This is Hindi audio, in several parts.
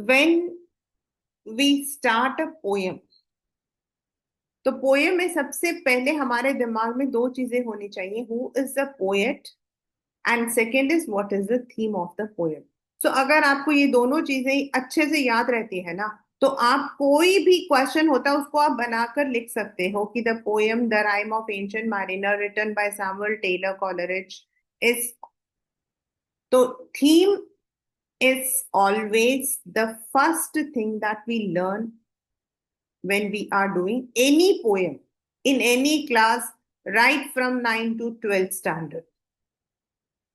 when we start a poem, तो पोएम में सबसे पहले हमारे दिमाग में दो चीजें होनी चाहिए, who is the poet and second is what is the theme of the poem. So अगर आपको ये दोनों चीजें अच्छे से याद रहती है ना, तो आप कोई भी क्वेश्चन होता है उसको आप बनाकर लिख सकते हो कि the poem the rime of ancient mariner written by Samuel Taylor Coleridge is. तो theme is always the first thing that we learn when we are doing any poem in any class, right from 9 to 12th standard.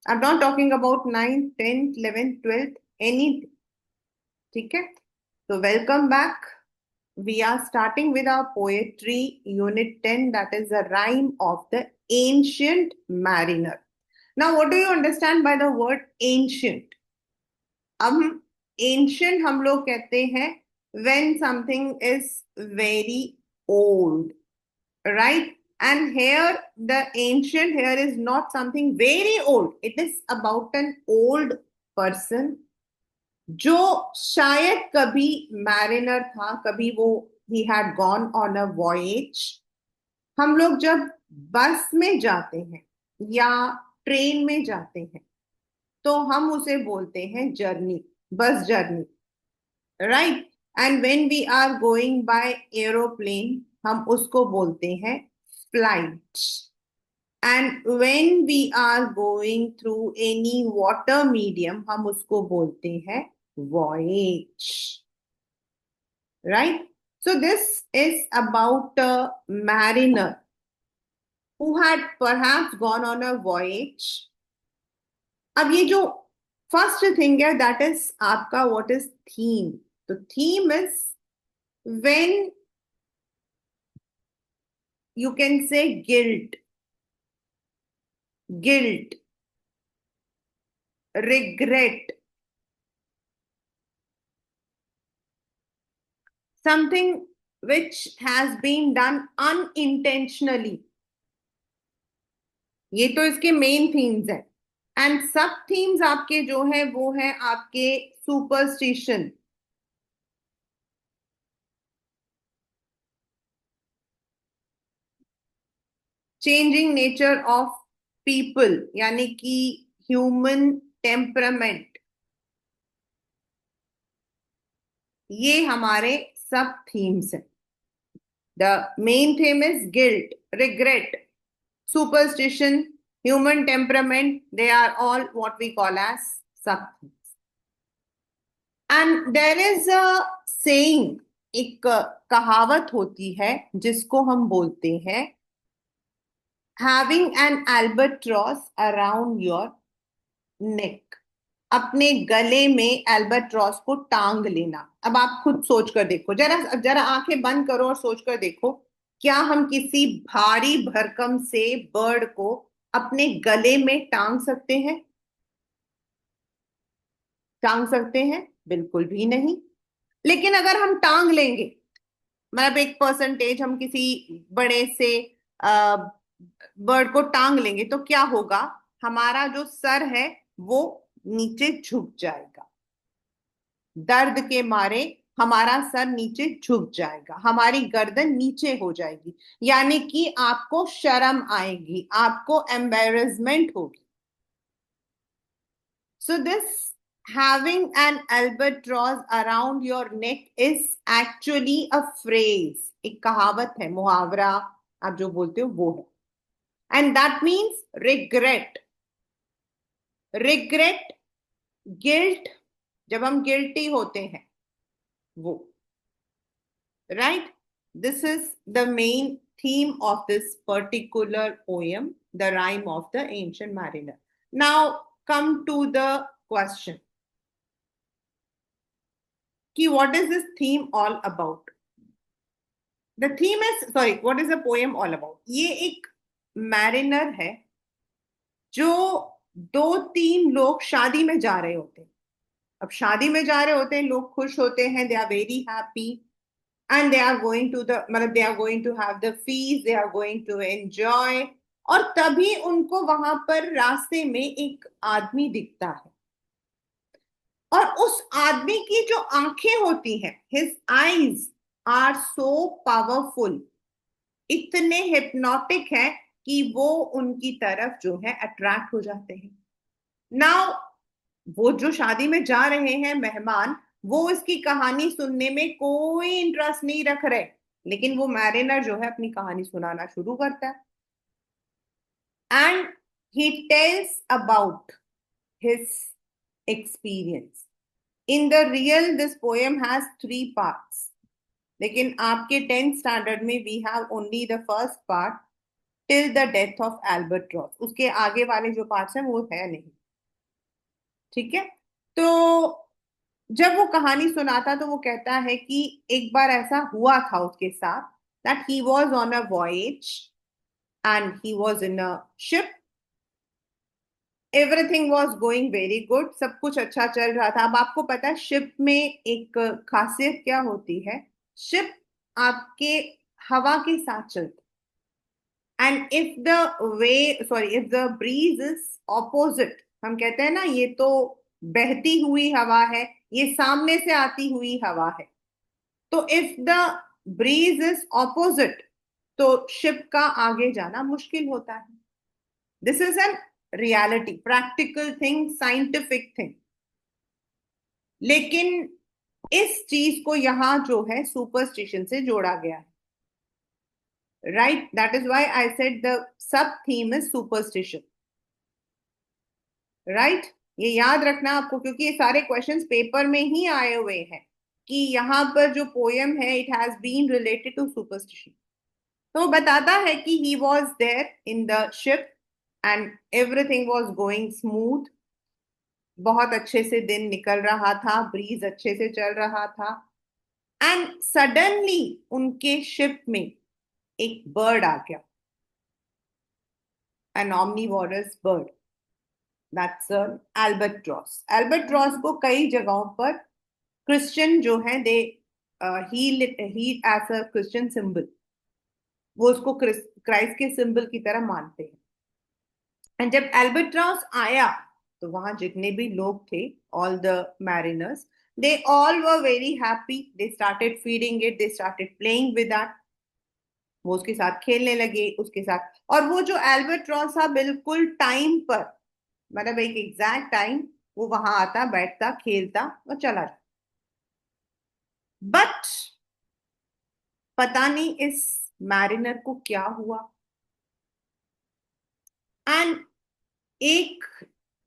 I'm not talking about 9th, 10th, 11th, 12th, anything. ठीक है? So welcome back. We are starting with our poetry unit 10, that is the rhyme of the ancient mariner. Now what do you understand by the word ancient? अब एंशियंट हम लोग कहते हैं when something is very old, right? And here the ancient here is not something very old, it is about an old person जो शायद कभी मैरिनर था, कभी वो he had gone on a voyage। हम लोग जब बस में जाते हैं या ट्रेन में जाते हैं तो हम उसे बोलते हैं जर्नी, बस journey, right. And when we are going by aeroplane हम उसको बोलते हैं flight. And when we are going through any water medium हम उसको बोलते हैं voyage, right. So this is about a mariner who had perhaps gone on a voyage। अब ये जो फर्स्ट थिंग है दैट इज आपका व्हाट इज थीम। तो theme is when you can say guilt, guilt, regret, something which has been done unintentionally। ये तो इसके मेन थीम्स हैं। एंड सब थीम्स आपके जो है वो है आपके superstition, changing nature of people यानी कि ह्यूमन टेम्परामेंट, ये हमारे सब थीम्स हैं। The main theme is guilt, regret, superstition, human temperament, they are all what we call as sub themes. And there is a saying, एक कहावत होती है जिसको हम बोलते हैं having an albatross around your neck, अपने गले में एल्बाट्रॉस को टांग लेना। अब आप खुद सोच कर देखो, जरा जरा आंखें बंद करो और सोच कर देखो, क्या हम किसी भारी भरकम से बर्ड को अपने गले में टांग सकते हैं? टांग सकते हैं? बिल्कुल भी नहीं। लेकिन अगर हम टांग लेंगे, मतलब एक परसेंटेज हम किसी बड़े से बर्ड को टांग लेंगे तो क्या होगा? हमारा जो सर है वो नीचे झुक जाएगा, दर्द के मारे हमारा सर नीचे झुक जाएगा, हमारी गर्दन नीचे हो जाएगी, यानी कि आपको शर्म आएगी, आपको एम्बेरसमेंट होगी। So this having an albatross around your neck is actually a phrase, एक कहावत है, मुहावरा आप जो बोलते हो वो है। And that means regret, regret, guilt, जब हम गिल्टी होते हैं वो, right? This is the main theme of this particular poem, the rhyme of the ancient mariner. Now come to the question कि what is this theme all about? The theme is, sorry, what is the poem all about? ये एक mariner है जो दो तीन लोग शादी में जा रहे होते हैं। अब शादी में जा रहे होते हैं, लोग खुश होते हैं, they are very happy and they are going to the मतलब they are going to have the feast, they are going to enjoy। और तभी उनको वहां पर रास्ते में एक आदमी दिखता है। और उस आदमी की जो आंखें होती हैं, his eyes are so powerful, इतने हिप्नोटिक है कि वो उनकी तरफ जो है अट्रैक्ट हो जाते हैं। नाउ वो जो शादी में जा रहे हैं मेहमान, वो इसकी कहानी सुनने में कोई इंटरेस्ट नहीं रख रहे, लेकिन वो मैरिनर जो है अपनी कहानी सुनाना शुरू करता है, and he tells about his experience. In the real this poem has 3 parts, लेकिन आपके 10th स्टैंडर्ड में we have only the first part, till the death of albatross. उसके आगे वाले जो पार्ट्स हैं वो है नहीं। ठीक है। तो जब वो कहानी सुनाता तो वो कहता है कि एक बार ऐसा हुआ था उसके साथ, that he was on a voyage and he was in a ship, everything was going very good, सब कुछ अच्छा चल रहा था। अब आपको पता है शिप में एक खासियत क्या होती है, शिप आपके हवा के साथ चलती, and if the way sorry if the breeze is opposite, हम कहते हैं ना ये तो बहती हुई हवा है, ये सामने से आती हुई हवा है, तो if the breeze is opposite तो शिप का आगे जाना मुश्किल होता है। This is N reality, practical thing, scientific thing. लेकिन इस चीज को यहां जो है सुपरस्टिशन से जोड़ा गया है, right? That is why I said the sub theme is superstition, right? ये याद रखना आपको, क्योंकि ये सारे क्वेश्चंस पेपर में ही आए हुए हैं कि यहाँ पर जो पोयम है it has been related to superstition. तो बताता है कि he was there in the ship and everything was going smooth, बहुत अच्छे से दिन निकल रहा था, ब्रीज अच्छे से चल रहा था, एंड सडनली उनके शिप में एक बर्ड आ गया, an omnivorous bird, that's albatross. Albatross को कई जगहों पर क्रिश्चियन जो है they he as a Christian symbol, वो उसको क्राइस्ट के सिंबल की तरह मानते हैं। एंड जब एल्बर्ट्रॉस आया तो वहां जितने भी लोग थे, all the mariners, they all were very happy, they started feeding it, they started playing with that, वो उसके साथ खेलने लगे उसके साथ। और वो जो एल्बर्ट्रॉस था बिल्कुल टाइम पर, मतलब एक एग्जैक्ट टाइम, वो वहां आता, बैठता, खेलता और चला जाता। बट पता नहीं इस मैरिनर को क्या हुआ, एंड एक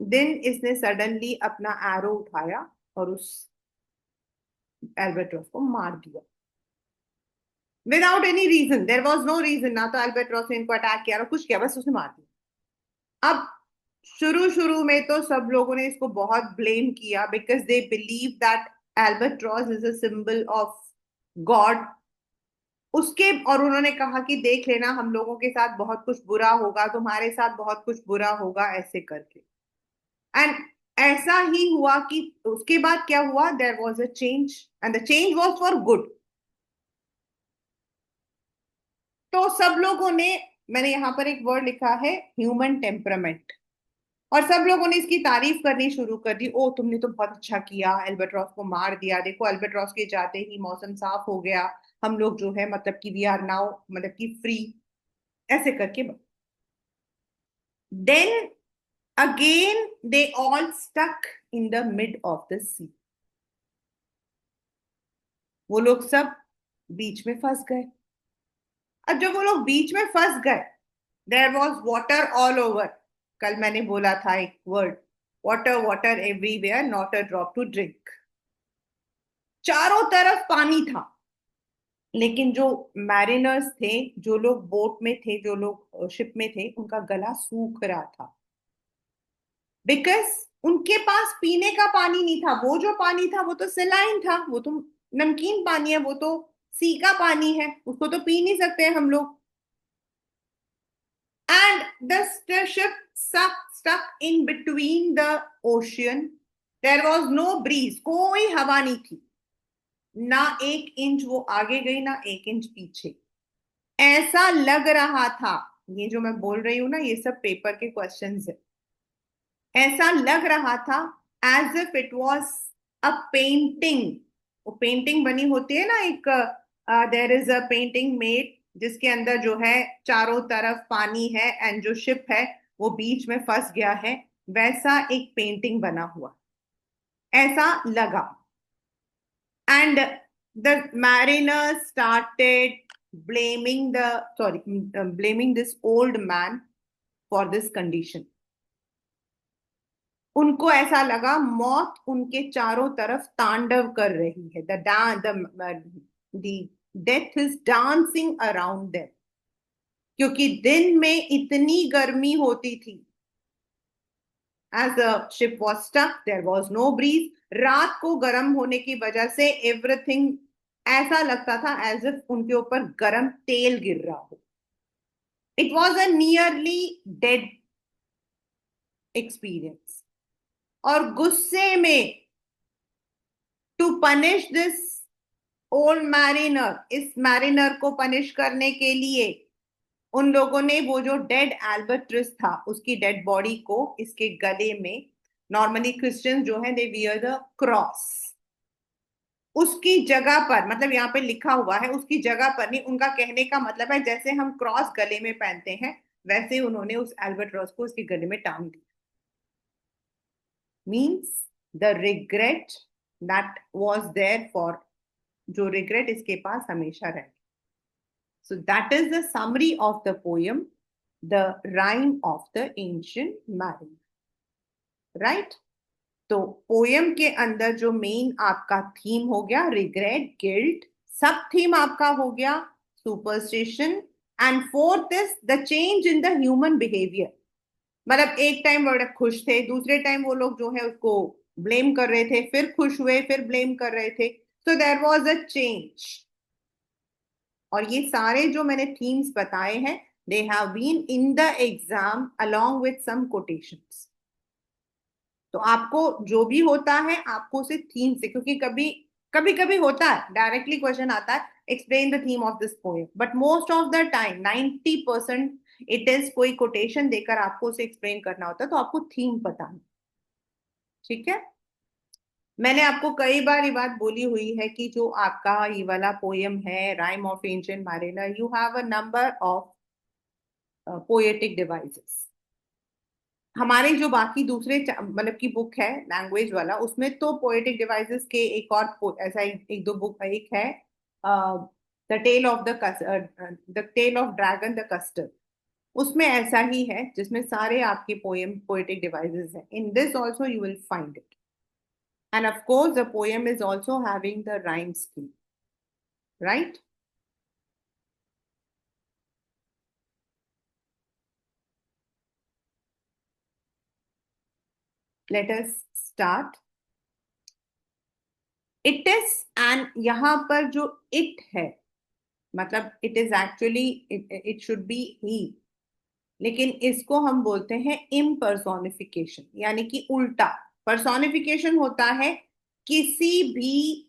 दिन इसने सडनली अपना एरो उठाया और उस एल्बर्ट्रॉस को मार दिया, without any reason, there was no reason, ना तो एल्बर्ट्रॉस ने इनको अटैक किया और कुछ किया, बस उसने मार दिया। अब शुरू शुरू में तो सब लोगों ने इसको बहुत ब्लेम किया, because they believe that albatross is a symbol of God उसके, और उन्होंने कहा कि देख लेना हम लोगों के साथ बहुत कुछ बुरा होगा, तुम्हारे साथ बहुत कुछ बुरा होगा, ऐसे करके। एंड ऐसा ही हुआ कि उसके बाद क्या हुआ, there was a change and the change was for good. तो सब लोगों ने, मैंने यहां पर एक वर्ड लिखा है, ह्यूमन टेम्परामेंट, और सब लोगों ने इसकी तारीफ करनी शुरू कर दी, ओ तुमने तो बहुत अच्छा किया, एल्बर्ट्रॉस को मार दिया, देखो एल्बर्ट्रॉस के जाते ही मौसम साफ हो गया, हम लोग जो है मतलब कि वी आर नाउ मतलब कि फ्री, ऐसे करके। Then again they all stuck in the mid of the sea, वो लोग सब बीच में फंस गए। अब जब वो लोग बीच में फंस गए, there was water all over, कल मैंने बोला था एक word, water water everywhere, not a drop to drink, चारों तरफ पानी था। लेकिन जो मैरिनर्स थे, जो लोग बोट में थे, जो लोग शिप में थे, उनका गला सूख रहा था, बिकॉज उनके पास पीने का पानी नहीं था। वो जो पानी था वो तो सिलाइन था, वो तो नमकीन पानी है, वो तो सी का पानी है, उसको तो पी नहीं सकते हम लोग। And the ship stuck in between the ocean, there was no breeze, कोई हवा नहीं थी, ना 1 इंच वो आगे गई ना 1 इंच पीछे। ऐसा लग रहा था, ये जो मैं बोल रही हूं ना ये सब पेपर के क्वेश्चंस है, ऐसा लग रहा था as if it was a painting, वो पेंटिंग बनी होती है ना एक, there is a painting made जिसके अंदर जो है चारों तरफ पानी है एंड जो शिप है वो बीच में फंस गया है, वैसा एक पेंटिंग बना हुआ, ऐसा लगा. And the mariners started blaming this old man for this condition. उनको ऐसा लगा मौत उनके चारों तरफ तांडव कर रही है. The death is dancing around them, क्योंकि दिन में इतनी गर्मी होती थी. As the ship was stuck there was no breeze. रात को गर्म होने की वजह से एवरीथिंग ऐसा लगता था एज इफ उनके ऊपर गर्म तेल गिर रहा हो. It was a nearly dead experience. और गुस्से में, to punish this old mariner, इस मैरिनर को पनिश करने के लिए उन लोगों ने वो जो डेड एल्बर्ट्रिस था उसकी डेड बॉडी को इसके गले में, नॉर्मली क्रिश्चियंस जो है दे वियर द क्रॉस, उसकी जगह पर, मतलब यहाँ पे लिखा हुआ है उसकी जगह पर नहीं, उनका कहने का मतलब है जैसे हम क्रॉस गले में पहनते हैं वैसे ही उन्होंने उस एल्बर्ट्रॉस को उसके गले में टांग दिया. Means the regret that was there for, जो रिग्रेट इसके पास हमेशा रहे. So that is the summary of the poem, The Rhyme of the Ancient Mariner. Right? तो पोयम के अंदर जो मेन आपका थीम हो गया रिग्रेट, गिल्ट, सब थीम आपका हो गया superstition. And fourth is the change in the human behaviour. मतलब एक टाइम बड़े खुश थे, दूसरे टाइम वो लोग जो है उसको ब्लेम कर रहे थे, फिर खुश हुए, फिर ब्लेम कर रहे थे. So there was a change. और ये सारे जो मैंने थीम्स बताए हैं they have been in the exam along with some quotations. तो आपको जो भी होता है आपको उसे थीम से, क्योंकि कभी कभी कभी होता है डायरेक्टली क्वेश्चन आता है explain the theme of this poem, but most of the time 90% it is कोई कोटेशन देकर आपको उसे एक्सप्लेन करना होता है, तो आपको थीम पता है. ठीक है. मैंने आपको कई बार ये बात बोली हुई है कि जो आपका ये वाला पोयम है rhyme of ancient mariner, you have a number of poetic devices. हमारे जो बाकी दूसरे मतलब की बुक है लैंग्वेज वाला, उसमें तो पोएटिक डिवाइसेस के एक और ऐसा एक दो बुक, एक है the tale of the tale of dragon the custard, उसमें ऐसा ही है जिसमें सारे आपके पोएम पोएटिक डिवाइसेस हैं. In this also you will find it. And of course the poem is also having the rhyme scheme. Right. Let us start. It is, and यहाँ पर जो इट है मतलब it is actually, it should be he, लेकिन इसको हम बोलते हैं इम्पर्सोनिफिकेशन, यानी कि उल्टा. पर्सोनिफिकेशन होता है किसी भी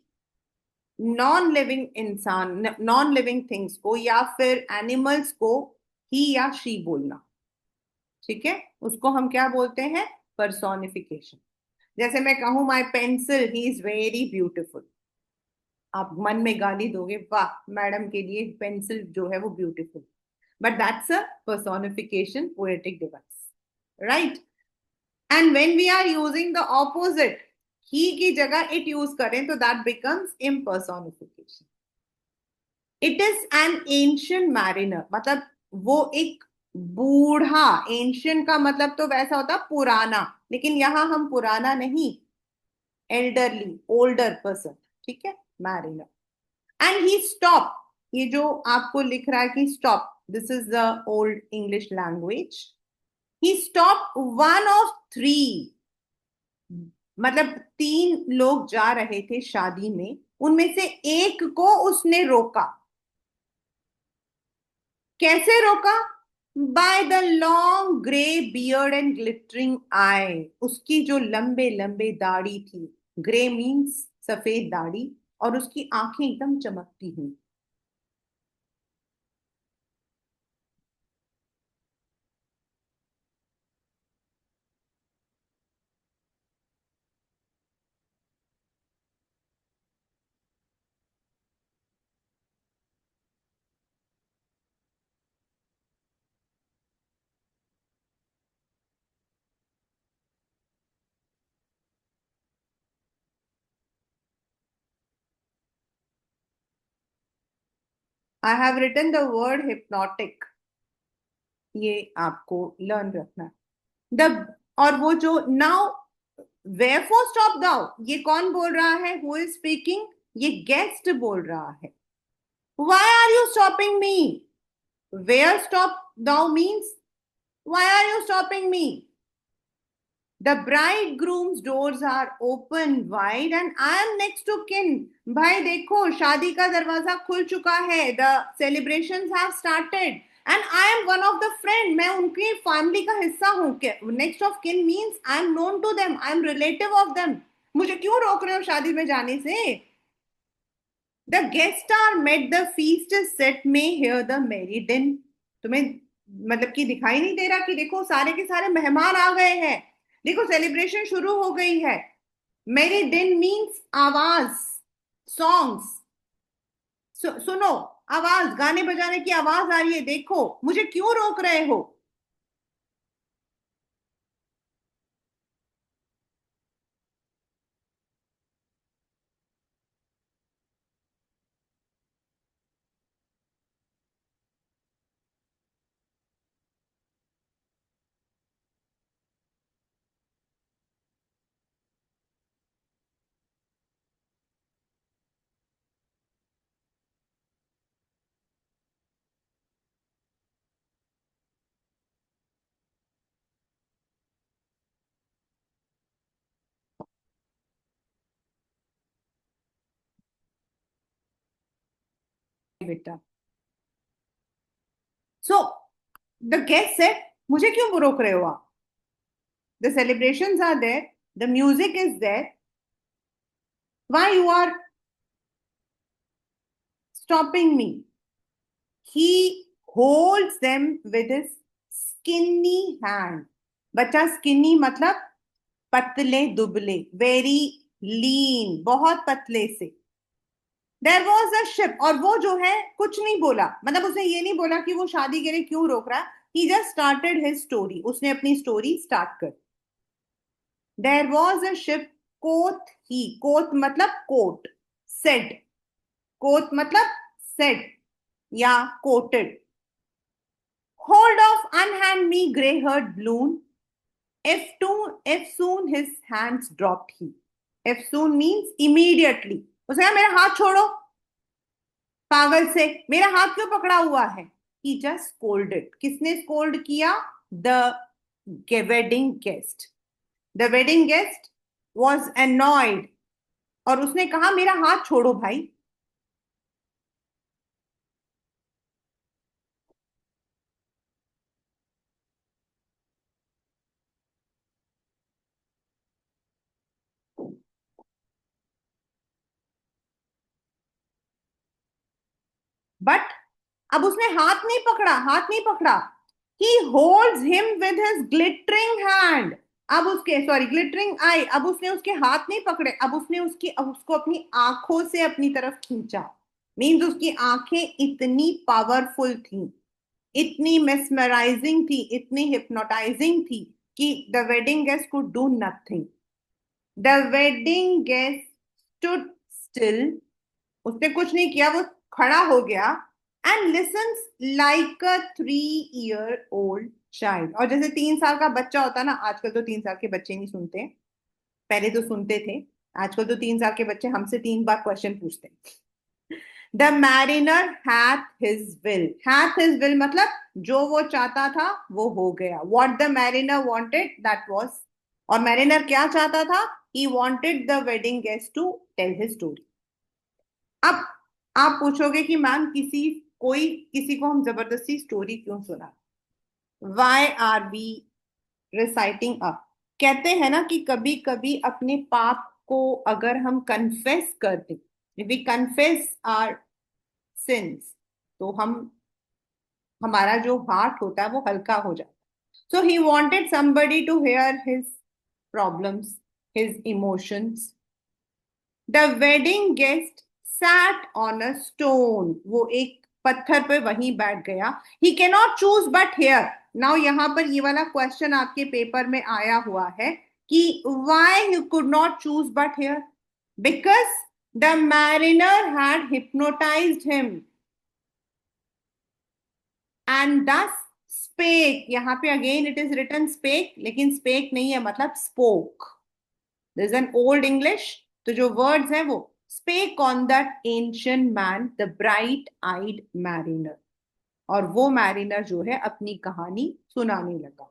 नॉन लिविंग इंसान, नॉन लिविंग थिंग्स को या फिर एनिमल्स को ही या शी बोलना. ठीक है. उसको हम क्या बोलते हैं? पर्सोनिफिकेशन. जैसे मैं कहूं माई pencil he is very beautiful, आप मन में गाली दोगे वाह मैडम के लिए पेंसिल जो है वो beautiful, but that's a personification poetic device. Right. And when we are using the opposite, he की जगह it यूज करें तो that becomes impersonification. It is an ancient mariner, मतलब वो एक बूढ़ा, एंशियंट का मतलब तो वैसा होता पुराना, लेकिन यहां हम पुराना नहीं, एल्डरली, ओल्डर पर्सन. ठीक है. मैरिनर. एंड ही स्टॉप, ये जो आपको लिख रहा है कि stop, this is the old English language. He stop one of three, मतलब तीन लोग जा रहे थे शादी में, उनमें से एक को उसने रोका. कैसे रोका? By the long grey beard and glittering eye, उसकी जो लंबे लंबे दाढ़ी थी, ग्रे मीन्स सफेद दाढ़ी, और उसकी आंखें एकदम चमकती हुई. I have written the word hypnotic, ये आपको लर्न रखना है। द और वो जो नाउ, वेयरफॉर स्टॉप दाउ, ये कौन बोल रहा है? Who is speaking? ये गेस्ट बोल रहा है। Why are you stopping me? Where stop thou means why are you stopping me? The bridegroom's doors are open wide and I am next to kin. भाई देखो, शादी का दरवाजा खुल चुका है। The celebrations have started and I am one of the friend. मैं उनकी फैमिली का हिस्सा हूँ। Next of kin means I am known to them. I am relative of them. मुझे क्यों रोक रहे हो शादी में जाने से? The guests are met, the feast is set, may hear the merry din. तुम्हें मतलब कि दिखाई नहीं दे रहा कि देखो सारे के सारे मेहमान आ गए हैं, देखो सेलिब्रेशन शुरू हो गई है। मेरी दिन मीन्स आवाज, सॉन्ग्स। सुनो, आवाज, गाने बजाने की आवाज आ रही है, देखो मुझे क्यों रोक रहे हो? बेटा, सो द गेस्ट सेड, मुझे क्यों रोक रहे हो आप? The celebrations are there, the music is there, why you are stopping me? He holds them with his skinny hand. बच्चा, स्किनी मतलब पतले दुबले, वेरी लीन, बहुत पतले से। देयर वॉज अ शिप, और वो जो है कुछ नहीं बोला, मतलब उसने ये नहीं बोला कि वो शादी के लिए क्यों रोक रहा। ही जस्ट स्टार्टेड हिज स्टोरी, उसने अपनी स्टोरी स्टार्ट कर। देयर वॉज अ शिप, कोथ ही, कोथ मतलब कोट, सेड, कोथ मतलब सेड या coated. Hold off, unhand me, grey-haired loon. If soon his hands dropped he. If soon means immediately. उसने कहा मेरा हाथ छोड़ो, पागल से मेरा हाथ क्यों पकड़ा हुआ है? He just scolded. किसने scold किया? The wedding guest. The wedding guest was annoyed. और उसने कहा मेरा हाथ छोड़ो भाई। बट अब उसने हाथ नहीं पकड़ा, हाथ नहीं पकड़ा। ही holds him with his glittering hand. अब उसके, सॉरी, ग्लिटरिंग आई, अब उसने उसके हाथ नहीं पकड़े, अब उसने उसको अपनी आंखों से अपनी तरफ खींचा। मीन्स उसकी आंखें इतनी पावरफुल थी, इतनी मेस्मराइजिंग थी, इतनी हिप्नोटाइजिंग थी कि the wedding guest could do nothing. The wedding guest stood still, उसने कुछ नहीं किया, वो खड़ा हो गया। And lessons like a 3 year old child, और जैसे 3 साल का बच्चा होता है ना, आजकल तो 3 साल के बच्चे नहीं सुनते, पहले तो सुनते थे। आजकल तो 3 साल के बच्चे हमसे 3 बार क्वेश्चन पूछते हैं। The mariner hath his will, hath his will मतलब जो वो चाहता था वो हो गया। What the mariner wanted that was, और मैरिनर क्या चाहता था? He wanted the wedding guest to tell his story. अब आप पूछोगे कि मैम किसी को हम जबरदस्ती स्टोरी क्यों सुना? Why are we reciting up? कहते हैं ना कि कभी कभी अपने पाप को अगर हम कन्फेस कर दें, वी कन्फेस आर सिंस, तो हम, हमारा जो हार्ट होता है वो हल्का हो जाता है। So he wanted somebody to hear his problems, his emotions. The wedding guest sat on a stone, वो एक पत्थर पे वहीं बैठ गया। He cannot choose but hear. Now यहां पर ये वाला क्वेश्चन आपके पेपर में आया हुआ है कि why he could not choose but hear? Because the mariner had hypnotised him. And thus spake, यहाँ पे again it is written spake, लेकिन स्पेक नहीं है, मतलब spoke. This is an old English. तो जो वर्ड्स हैं वो spake on that ancient man the bright eyed mariner, और वो मैरिनर जो है अपनी कहानी सुनाने लगा।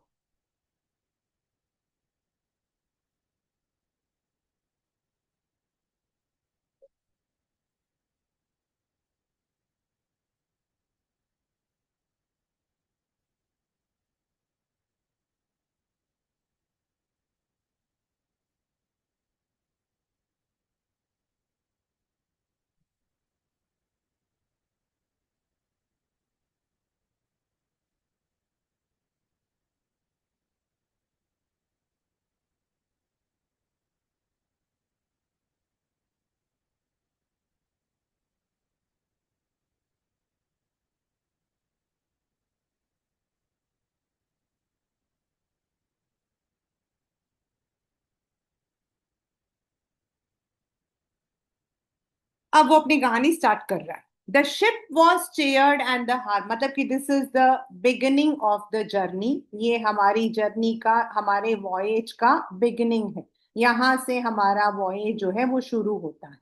अब वो अपनी कहानी स्टार्ट कर रहा है। The ship was chaired and the हार, मतलब कि this is the beginning of the journey. ये हमारी जर्नी का, हमारे वॉयज का बिगिनिंग है। यहां से हमारा वॉयज जो है वो शुरू होता है।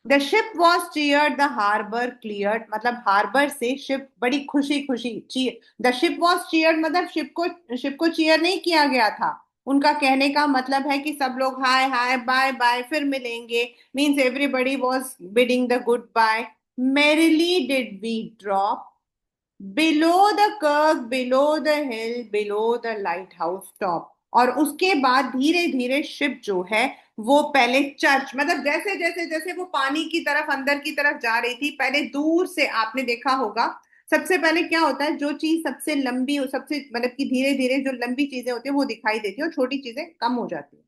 The ship was cheered, the harbour cleared, मतलब हार्बर से शिप बड़ी खुशी खुशी द शिप वॉज चीयर्ड, मतलब शिप को चीयर नहीं किया गया था। उनका कहने का मतलब है कि सब लोग हाय हाय बाय बाय फिर मिलेंगे, means everybody was bidding the goodbye. Merrily did we drop below the curve, below the hill, below the lighthouse top. और उसके बाद धीरे धीरे शिप जो है वो पहले चर्च, मतलब जैसे जैसे जैसे वो पानी की तरफ अंदर की तरफ जा रही थी, पहले दूर से आपने देखा होगा, सबसे पहले क्या होता है, जो चीज सबसे लंबी, सबसे मतलब कि धीरे धीरे जो लंबी चीजें होती है वो दिखाई देती है और छोटी चीजें कम हो जाती है।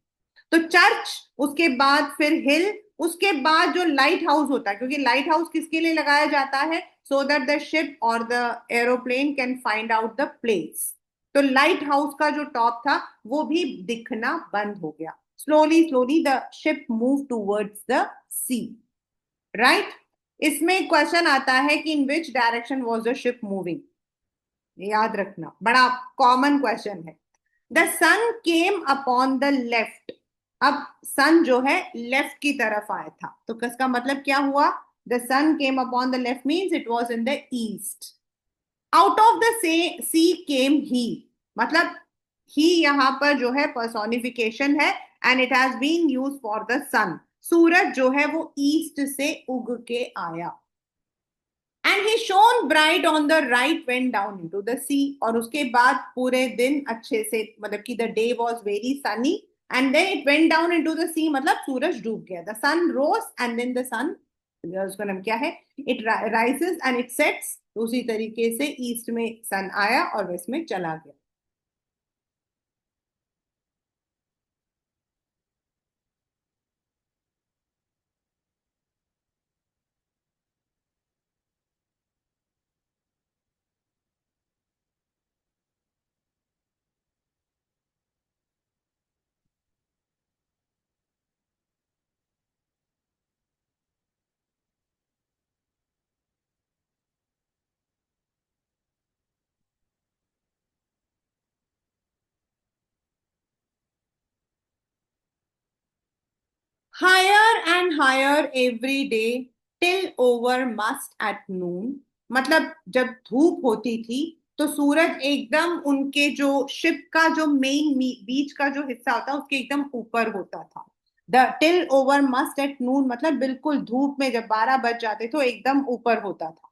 तो चर्च, उसके बाद फिर हिल, उसके बाद जो लाइट हाउस होता है, क्योंकि लाइट हाउस किसके लिए लगाया जाता है, सो दैट द शिप और the aeroplane can find out the place. तो लाइट हाउस का जो टॉप था वो भी दिखना बंद हो गया। Slowly slowly the ship move towards the sea, right. इसमें क्वेश्चन आता है कि in which direction was the ship moving, याद रखना, बड़ा कॉमन क्वेश्चन है। The sun came upon the left, अब सन जो है लेफ्ट की तरफ आया था, तो इसका मतलब क्या हुआ, the sun came upon the left means it was in the east. Out of the sea came he, मतलब ही यहां पर जो है पर्सोनिफिकेशन है, and it has been use for the sun. सूरज जो है वो ईस्ट से उग के आया। And he shone bright on the right went down into the sea, और उसके बाद पूरे दिन अच्छे से, मतलब कि the day was very sunny, and then it went down into the sea, मतलब सूरज डूब गया। The sun rose and then the sun, उसका नाम क्या है, it rises and it sets. उसी तरीके से ईस्ट में सन आया और वेस्ट में चला गया। Higher and higher every day till over must at noon, मतलब जब धूप होती थी तो सूरज एकदम उनके जो शिप का जो मेन बीच का जो हिस्सा होता उसके एकदम ऊपर होता था। The till over must at noon, मतलब बिल्कुल धूप में जब 12 बज जाते तो एकदम ऊपर होता था।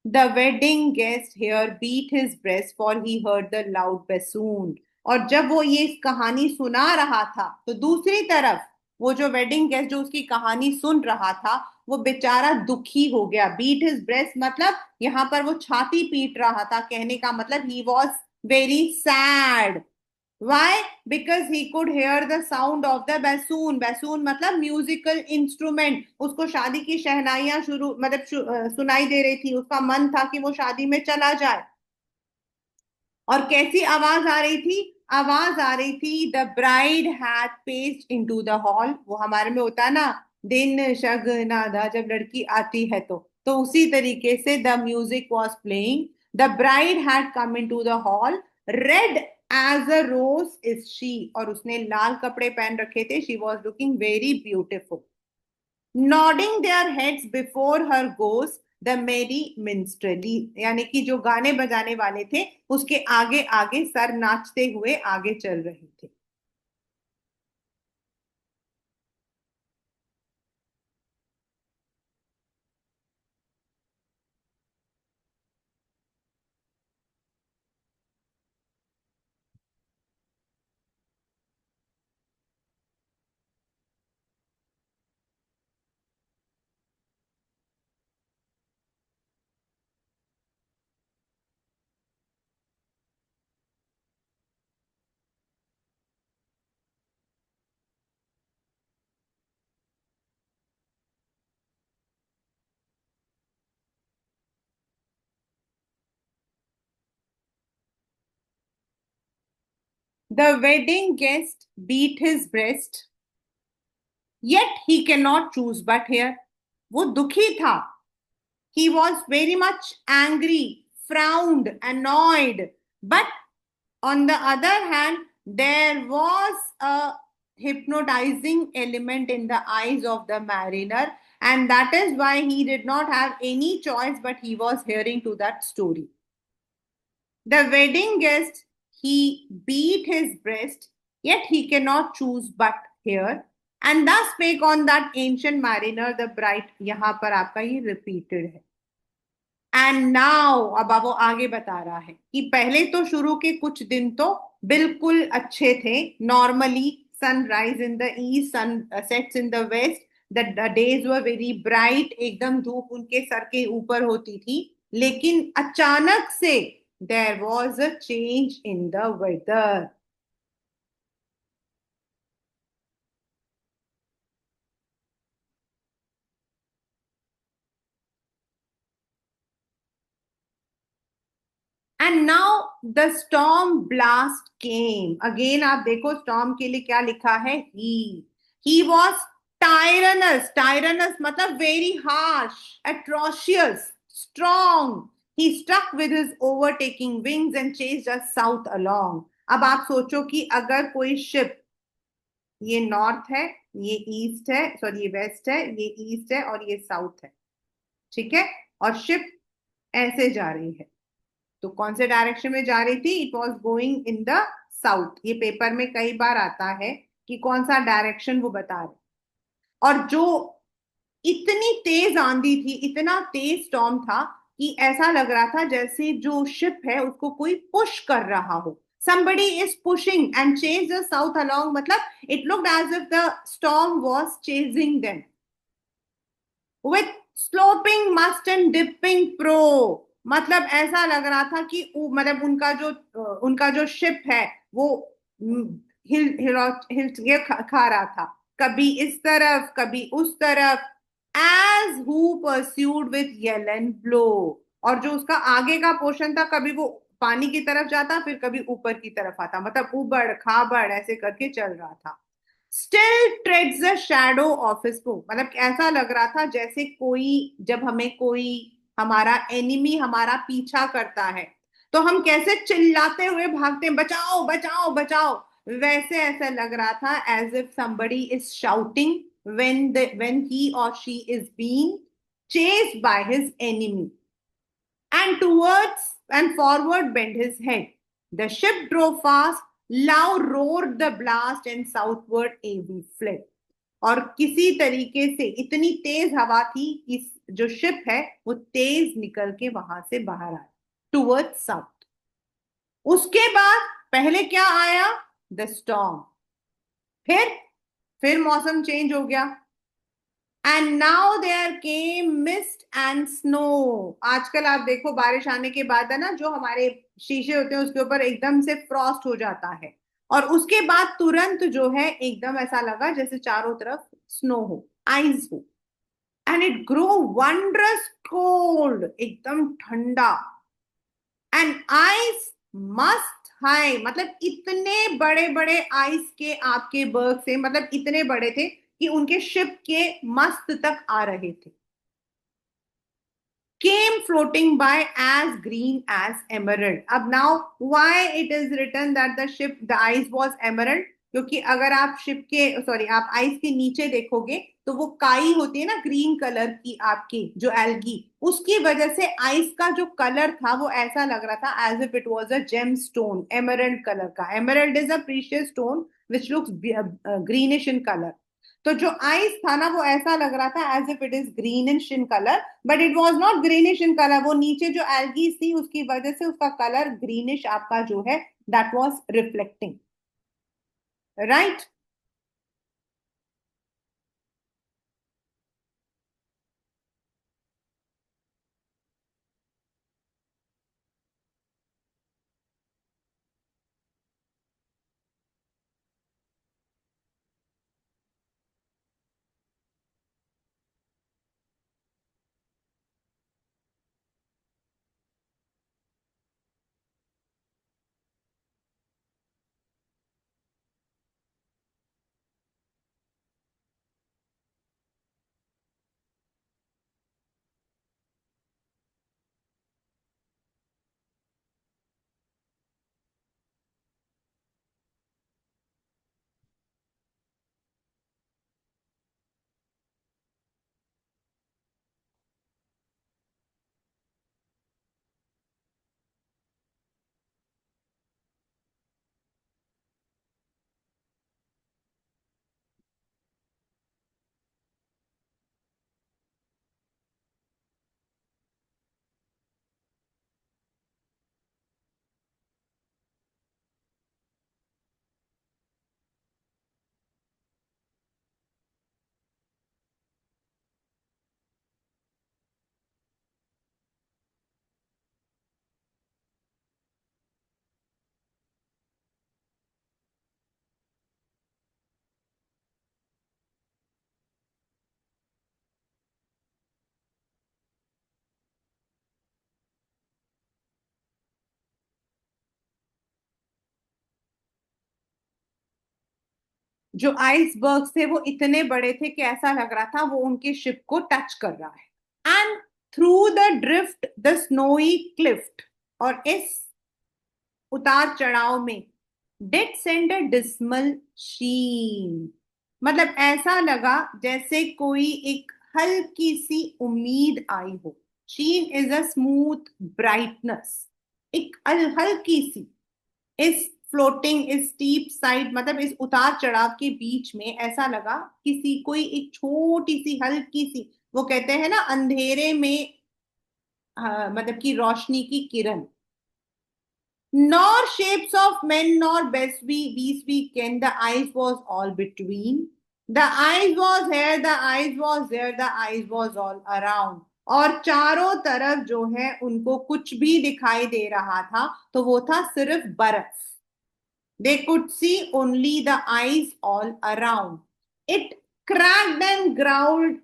The wedding guest here beat his breast for he heard the loud bassoon, और जब वो ये कहानी सुना रहा था तो दूसरी तरफ वो जो वेडिंग गेस्ट जो उसकी कहानी सुन रहा था वो बेचारा दुखी हो गया। बीट हिज ब्रेस्ट मतलब यहाँ पर वो छाती पीट रहा था, कहने का मतलब he was very sad. Why? Because he could hear the sound of the bassoon. Bassoon मतलब म्यूजिकल इंस्ट्रूमेंट। उसको शादी की शहनाइयां शुरू मतलब सुनाई दे रही थी, उसका मन था कि वो शादी में चला जाए। और कैसी आवाज आ रही थी, आवाज आ रही थी, the bride had paced into the hall. वो हमारे में होता है ना, दिन शगनादा, जब लड़की आती है तो उसी तरीके से the music was playing, the bride had come into the hall, red as a rose is she, और उसने लाल कपड़े पहन रखे थे, she was looking very beautiful, nodding their heads before her goes the merry minstrelsy, यानी कि जो गाने बजाने वाले थे उसके आगे आगे सर नाचते हुए आगे चल रहे थे। The wedding guest beat his breast, yet he cannot choose but here. वो दुखी था, he was very much angry, frowned, annoyed, but on the other hand, there was a hypnotizing element in the eyes of the mariner, and that is why he did not have any choice, but he was hearing to that story. The wedding guest, he beat his breast, yet he cannot choose but hear. And thus spake on that ancient mariner, the bright, यहाँ पर आपका ये repeated है. एंड नाउ, अब वो आगे बता रहा है कि पहले तो शुरू के कुछ दिन तो बिल्कुल अच्छे थे, normally sunrise in the east, sun sets in the west, the days were very bright, एकदम धूप उनके सर के ऊपर होती थी, लेकिन अचानक से there was a change in the weather. And now the storm blast came again. आप देखो स्टॉर्म के लिए क्या लिखा है, ही वॉज टायरनस, टायरनस मतलब very harsh, atrocious, strong. He struck with his overtaking wings and chased us south along. अब आप सोचो कि अगर कोई शिप, ये नॉर्थ है, ये ईस्ट है, सॉरी ये वेस्ट है, ये ईस्ट है और ये साउथ है, ठीक है, और शिप ऐसे जा रही है, तो कौन से डायरेक्शन में जा रही थी, it was going in the south. ये पेपर में कई बार आता है कि कौन सा डायरेक्शन वो बता रहे. और जो इतनी तेज आंधी थी, इतना तेज स्टॉर्म था कि ऐसा लग रहा था जैसे जो शिप है उसको कोई पुश कर रहा हो. somebody is pushing and chase the south along, मतलब it looked as if the storm was chasing them with sloping mast and dipping pro. मतलब ऐसा लग रहा था कि मतलब उनका जो शिप है वो हिल हिल हिल ये खा रहा था, कभी इस तरफ कभी उस तरफ, as who pursued with yell and blow. और जो उसका आगे का पोर्शन था, कभी वो पानी की तरफ जाता, फिर कभी ऊपर की तरफ आता, मतलब उबड़ खाबड़ ऐसे करके चल रहा था. Still treads the shadow of his foe, मतलब ऐसा लग रहा था जैसे कोई, जब हमें कोई हमारा एनिमी हमारा पीछा करता है तो हम कैसे चिल्लाते हुए भागते हैं, बचाओ बचाओ बचाओ, वैसे ऐसा लग रहा था as if somebody is shouting when he or she is being chased by his enemy. And towards and forward bent his head. The ship drove fast, loud roared the blast, and southward we fled. और किसी तरीके से इतनी तेज हवा थी कि जो शिप है वो तेज निकल के वहां से बाहर आया, टूवर्ड साउथ. उसके बाद पहले क्या आया, द स्टॉर्म. फिर फिर मौसम चेंज हो गया. And now there came mist and snow. आजकल आप देखो बारिश आने के बाद है ना, जो हमारे शीशे होते हैं उसके ऊपर एकदम से फ्रॉस्ट हो जाता है, और उसके बाद तुरंत जो है एकदम ऐसा लगा जैसे चारों तरफ स्नो हो, आइस हो. And it grow wondrous cold, एकदम ठंडा. एंड आइस मस्त हाई, मतलब इतने बड़े बड़े आइस के आपके बर्ग से, मतलब इतने बड़े थे कि उनके शिप के मस्त तक आ रहे थे. came floating by as green as emerald. अब now why it is written that the ship the ice was emerald? क्योंकि अगर आप शिप के सॉरी आप आइस के नीचे देखोगे तो वो काई होती है ना ग्रीन कलर की आपकी जो एल्गी, उसकी वजह से आइस का जो कलर था वो ऐसा लग रहा था as if it was a gemstone, emerald colour का। Emerald is a precious stone which looks greenish in colour. तो जो आइस था ना वो ऐसा लग रहा था as if it is greenish in colour, but it was not greenish in colour. वो नीचे जो एल्गीज थी उसकी वजह से उसका कलर ग्रीनिश आपका जो है दैट वाज रिफ्लेक्टिंग, राइट। जो आइसबर्ग थे वो इतने बड़े थे कि ऐसा लग रहा था वो उनकी शिप को टच कर रहा है। And through the drift the snowy Clift, और इस उतार चढ़ाव में डिड सेंड अ डिस्मल शीन, मतलब ऐसा लगा जैसे कोई एक हल्की सी उम्मीद आई हो। शीन इज अ स्मूथ ब्राइटनेस, एक हल्की सी इस फ्लोटिंग इस स्टीप साइड, मतलब इस उतार चढ़ाव के बीच में ऐसा लगा किसी कोई एक छोटी सी हल्की सी, वो कहते हैं ना अंधेरे में मतलब की रोशनी की किरण। Nor shapes of men nor best beast we ken, the eyes was all between. The eyes was here, the eyes was there, the eyes was all around. और चारों तरफ जो है उनको कुछ भी दिखाई दे रहा था तो वो था सिर्फ बर्फ। They could see only the eyes all around. It cracked and growled,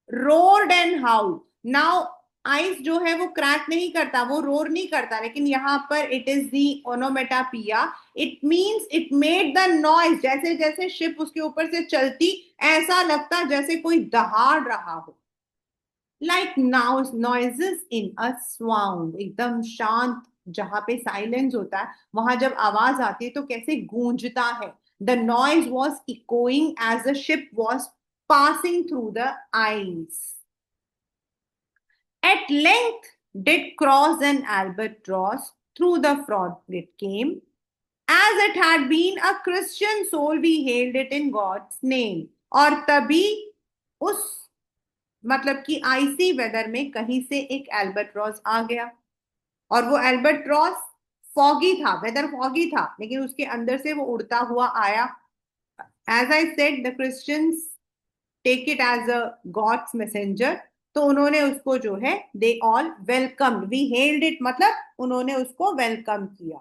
roared and howled. Now ice जो है वो क्रैक नहीं करता, वो रोर नहीं करता, लेकिन यहाँ पर it is the onomatopoeia. It means it made the noise, जैसे जैसे शिप उसके ऊपर से चलती ऐसा लगता जैसे कोई दहाड़ रहा हो। लाइक नाउ नॉइजेस इन अ स्वाउंड, एकदम शांत, जहां पे साइलेंस होता है वहां जब आवाज आती है तो कैसे गूंजता है। The noise was echoing as the ship was passing through the ice. At length did cross an albatross through the frogate came. As it had been a Christian soul, we hailed it in God's name. और तभी उस मतलब कि आइसी वेदर में कहीं से एक एल्बर्ट्रॉस आ गया, और वो एल्बर्ट्रॉस फॉगी था, वेदर फॉगी था, लेकिन उसके अंदर से वो उड़ता हुआ आया। As I said the Christians take it as a God's messenger, तो उन्होंने उसको जो है they all welcome, we held it, मतलब उन्होंने उसको वेलकम किया।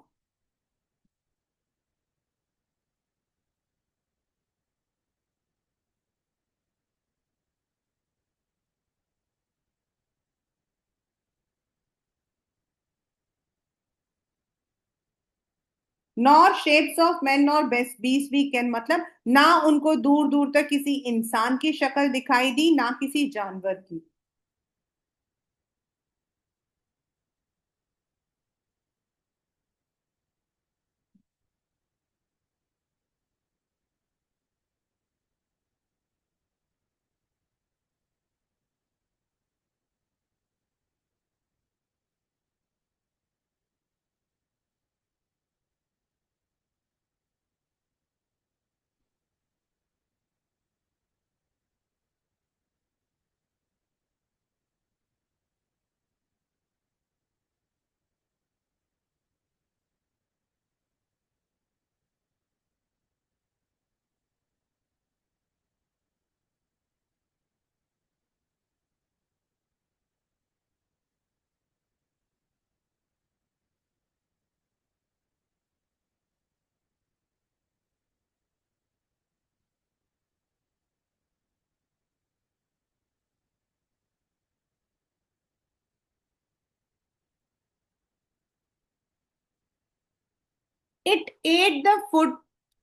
Nor shapes of man nor beasts we can, मतलब ना उनको दूर दूर तक किसी इंसान की शक्ल दिखाई दी ना किसी जानवर की। It ate the food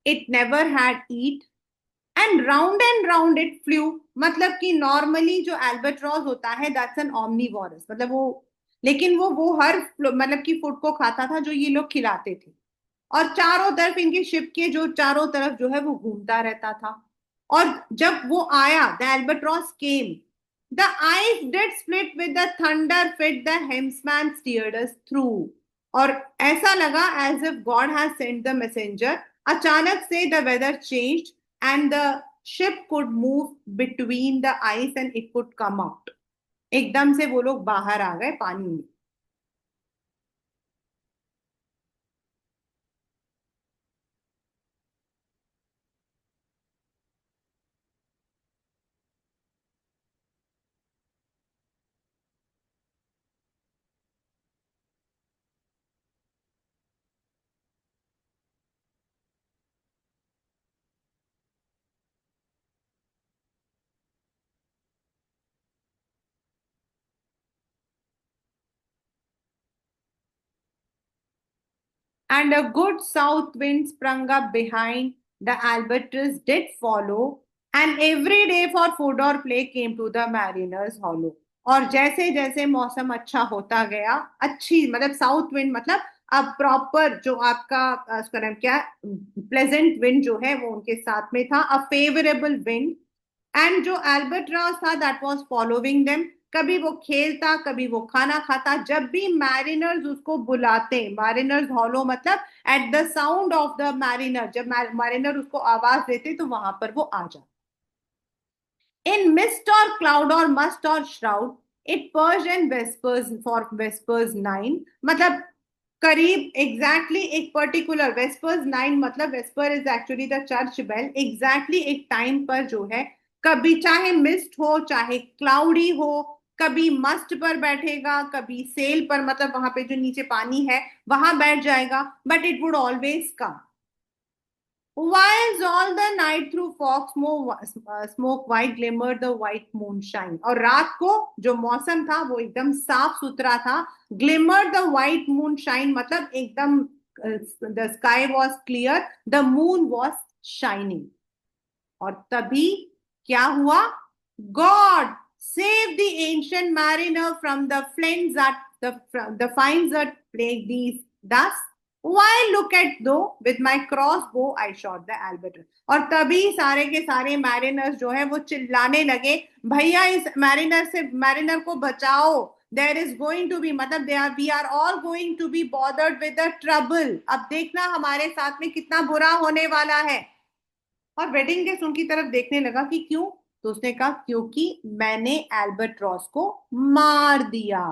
it never had eat and round it flew. मतलब कि नॉर्मली जो एल्बाट्रॉस होता है दैट्स एन omnivorous, मतलब वो, लेकिन वो हर मतलब कि फूड को खाता था जो ये लोग खिलाते थे। और चारों तरफ इनके शिप के जो चारों तरफ जो है वो घूमता रहता था। और जब वो आया, the albatross came, the ice did split with the thunder fit the helmsman steered us through. और ऐसा लगा as if God has sent the messenger. अचानक से the weather changed and the ship could move between the ice and it could come out. एकदम से वो लोग बाहर आ गए पानी में। And a good south wind sprung up behind. The albatross did follow, and every day for food or play came to the mariners hollow. और जैसे जैसे मौसम अच्छा होता गया, अच्छी मतलब साउथ विंड मतलब अब प्रॉपर जो आपका उसका नाम क्या, प्लेजेंट विंड जो है वो उनके साथ में था, अ फेवरेबल विंड। एंड जो एल्बर्ट्रॉस था दैट वाज फॉलोइंग देम। कभी वो खेलता, कभी वो खाना खाता, जब भी मैरिनर्स उसको बुलाते, मैरिनर्स हॉलो मतलब at the sound of the mariner, जब मैरिनर उसको आवाज देते तो वहां पर वो आ जाता। इन मिस्ट और क्लाउड और मस्ट और shroud, it perched and vespers for vespers nine. मतलब करीब एग्जैक्टली एक पर्टिकुलर वेस्पर्स नाइन, मतलब vesper is actually the church bell, exactly एक टाइम पर जो है, कभी चाहे मिस्ट हो चाहे क्लाउडी हो, कभी मस्ट पर बैठेगा, कभी सेल पर, मतलब वहां पे जो नीचे पानी है वहां बैठ जाएगा, but it would always come. Whilst all the night through fog smoke white glimmered the white moonshine। और रात को जो मौसम था वो एकदम साफ सुथरा था। Glimmered the white moonshine मतलब एकदम the sky was clear, the moon was shining। और तभी क्या हुआ? God save the ancient mariner from the flames that the fines that plague these thus। Why look at though with my crossbow I shot the albatross। और तभी सारे के सारे मैरिनर्स जो है वो चिल्लाने लगे, भैया इस मैरिनर से, मैरिनर को बचाओ। There is going to be, मतलब they are, we are all going to be bothered with the trouble. अब देखना हमारे साथ में कितना बुरा होने वाला है। और वेडिंग गेस्ट उनकी तरफ देखने लगा कि क्यों? तो उसने कहा क्योंकि मैंने एल्बर्ट्रॉस को मार दिया।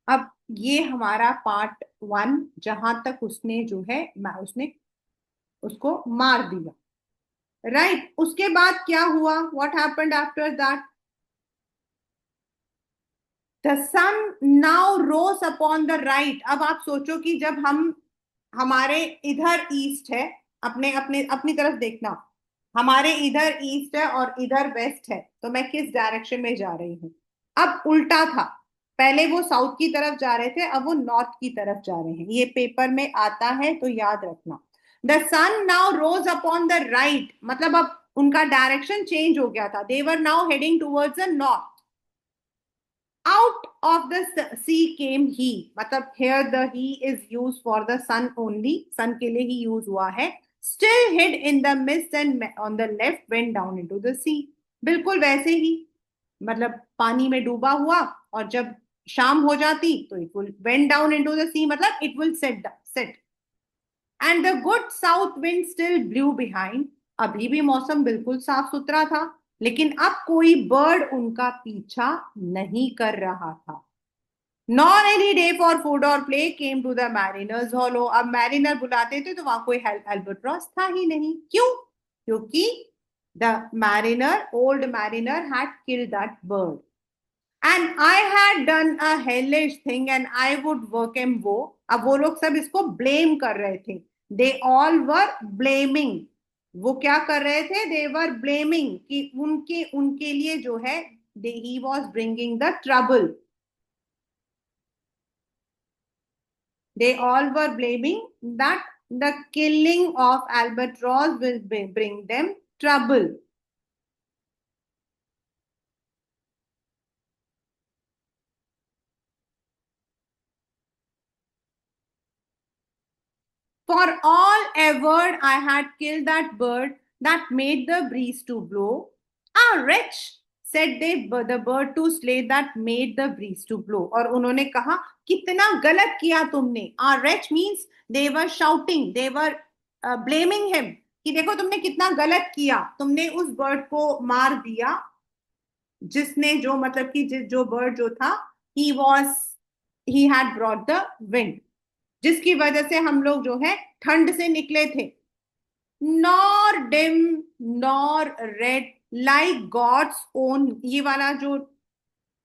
अब ये हमारा पार्ट वन, जहां तक उसने जो है उसने उसको मार दिया, राइट। उसके बाद क्या हुआ? What happened after that? The sun now rose upon the right. अब आप सोचो कि जब हम, हमारे इधर ईस्ट है, अपने अपने अपनी तरफ देखना, हमारे इधर ईस्ट है और इधर वेस्ट है, तो मैं किस डायरेक्शन में जा रही हूँ? अब उल्टा था, पहले वो साउथ की तरफ जा रहे थे, अब वो नॉर्थ की तरफ जा रहे हैं। ये पेपर में आता है तो याद रखना। The sun now rose upon the right, मतलब अब उनका डायरेक्शन चेंज हो गया था, they were now heading towards the north. Out of the sea came he, मतलब here the he is use for the sun only, sun के लिए ही यूज हुआ है। Still hid in the mist and on the left went down into the sea. बिल्कुल वैसे ही, मतलब पानी में डूबा हुआ, और जब शाम हो जाती तो it will went down into the sea, मतलब it will set. And the good south wind still blew behind. अभी भी मौसम बिल्कुल साफ सुथरा था, लेकिन अब कोई बर्ड उनका पीछा नहीं कर रहा था। Nor any day for food or play came to the mariners hollo. अब मैरिनर बुलाते थे तो वहां कोई एल्बेट्रॉस था ही नहीं। क्यों? क्योंकि the mariner, old mariner had killed that bird and I had done a hellish thing and I would work M वो। अब वो लोग सब इसको ब्लेम कर रहे थे। दे ऑल वर ब्लेमिंग। वो क्या कर रहे थे? दे वर ब्लेमिंग कि उनके उनके लिए जो है, he was bringing the trouble. They all were blaming that the killing of albatross will bring them trouble. For all ever I had killed that bird that made the breeze to blow. Ah, wretch, said they, the bird to slay that made the breeze to blow. और उन्होंने कहा कितना गलत किया तुमने. Ah, wretch means they were shouting, they were blaming him कि देखो तुमने कितना गलत किया, तुमने उस बर्ड को मार दिया जिसने, जो मतलब कि जो बर्ड जो था, he was, he had brought the wind, जिसकी वजह से हम लोग जो है ठंड से निकले थे। Nor dim nor red like God's own, ये वाला जो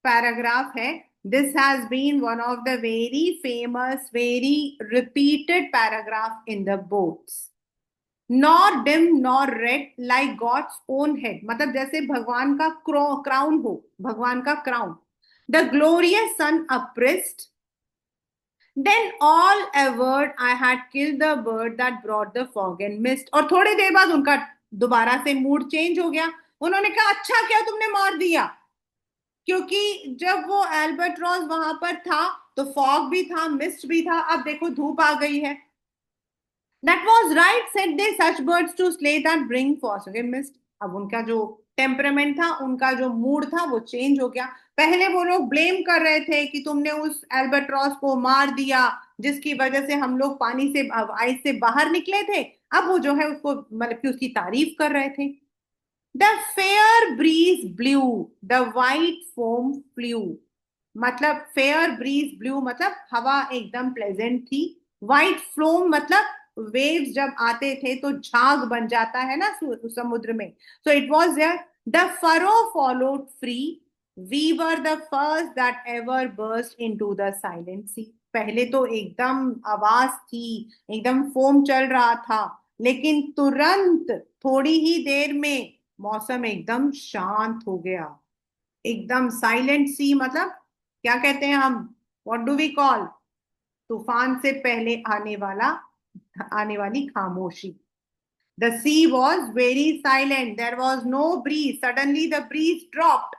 पैराग्राफ है, this has been one of the very famous, very repeated paragraph in the boats. Nor dim nor red like God's own head, मतलब जैसे भगवान का क्राउन हो, भगवान का crown. The glorious sun uprist then all averred I had killed the bird that brought the fog and mist. और थोड़ी देर बाद उनका दोबारा से मूड चेंज हो गया। उन्होंने कहा अच्छा क्या तुमने मार दिया, क्योंकि जब वो एल्बर्ट्रॉस वहां पर था तो फॉग भी था, मिस्ट भी था, अब देखो धूप आ गई है। That was right, said they, such birds to slay that bring forth mist। अब उनका जो टेम्परामेंट था, उनका जो मूड था, वो चेंज हो गया। पहले वो लोग ब्लेम कर रहे थे कि तुमने उस एल्बेट्रॉस को मार दिया जिसकी वजह से हम लोग पानी से, आइस से बाहर निकले थे। अब वो जो है उसको, मतलब कि उसकी तारीफ कर रहे थे। The fair breeze blew, the white foam flew. मतलब फेयर ब्रीज ब्लू मतलब हवा एकदम प्लेजेंट थी। वाइट फ्लोम मतलब वेव्स जब आते थे तो झाग बन जाता है ना समुद्र में। So it was there. The furrow followed free, we were the first that ever burst into the silent sea. पहले तो एकदम आवाज थी, एकदम फोम चल रहा था, लेकिन तुरंत थोड़ी ही देर में मौसम एकदम शांत हो गया। एकदम साइलेंट सी, मतलब क्या कहते हैं हम, व्हाट डू वी कॉल, तूफान से पहले आने वाला, आने वाली खामोशी। The sea was very silent, there was no breeze, suddenly the breeze dropped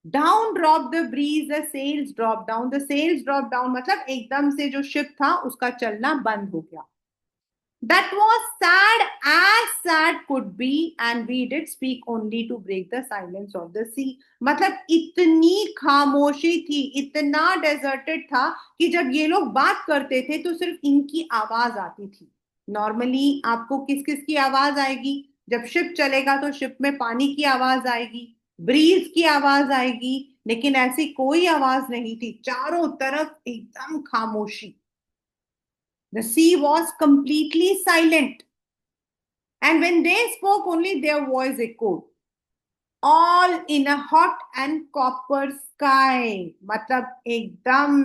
down, drop the breeze, the sails drop down, the sails drop down मतलब एकदम से जो शिप था उसका चलना बंद हो गया। That was sad as sad could be, and we did speak only to break the silence of the sea। मतलब इतनी खामोशी थी, इतना डेजर्टेड था कि जब ये लोग बात करते थे तो सिर्फ इनकी आवाज आती थी। नॉर्मली आपको किस किस की आवाज आएगी? जब शिप चलेगा तो शिप में पानी की आवाज आएगी, ब्रीज की आवाज आएगी, लेकिन ऐसी कोई आवाज नहीं थी, चारों तरफ एकदम खामोशी। The sea was completely silent, and when they spoke, only their voice echoed, all in a hot and copper sky। मतलब एकदम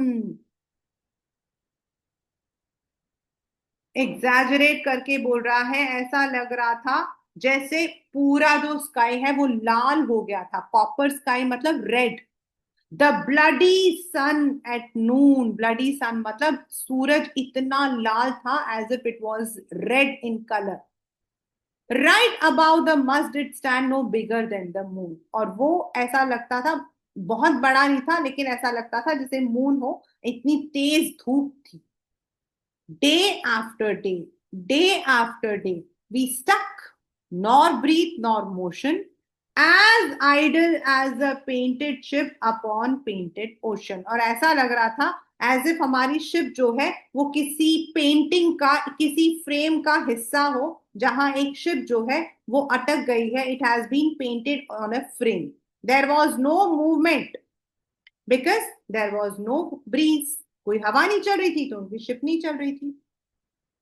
एग्जैजरेट करके बोल रहा है, ऐसा लग रहा था जैसे पूरा जो स्काई है वो लाल हो गया था। कॉपर स्काई मतलब red. The bloody sun at noon, bloody sun मतलब सूरज इतना लाल था, as if it was red in colour. Right about the mast did stand no bigger than the moon. और वो ऐसा लगता था, बहुत बड़ा नहीं था लेकिन ऐसा लगता था जैसे मून हो, इतनी तेज धूप थी। Day after day, day after day we stuck, nor breath nor motion, as idle as a painted ship upon painted ocean। और ऐसा लग रहा था एज इफ हमारी शिप जो है वो किसी पेंटिंग का, किसी फ्रेम का हिस्सा हो, जहां एक शिप जो है वो अटक गई है। It has been painted on a frame. There was no movement because there was no breeze. कोई हवा नहीं चल रही थी तो उनकी शिप नहीं चल रही थी।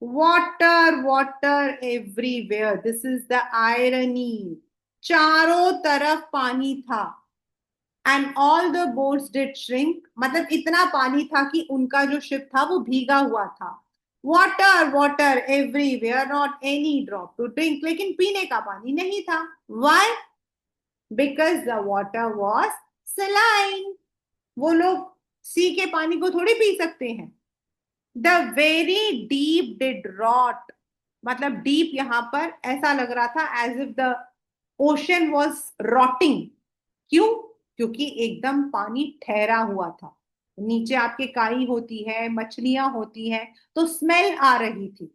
Water water everywhere, this is the irony. चारों तरफ पानी था। And all the boats did shrink, मतलब इतना पानी था कि उनका जो शिप था वो भीगा हुआ था। Water water everywhere, not any drop to drink, लेकिन पीने का पानी नहीं था। Why? Because the water was saline. वो लोग सी के पानी को थोड़ी पी सकते हैं। The very deep did rot, मतलब डीप यहां पर ऐसा लग रहा था as if the ocean was rotting. क्यों? क्योंकि एकदम पानी ठहरा हुआ था। नीचे आपके काई होती है, मछलियां होती हैं, तो स्मेल आ रही थी।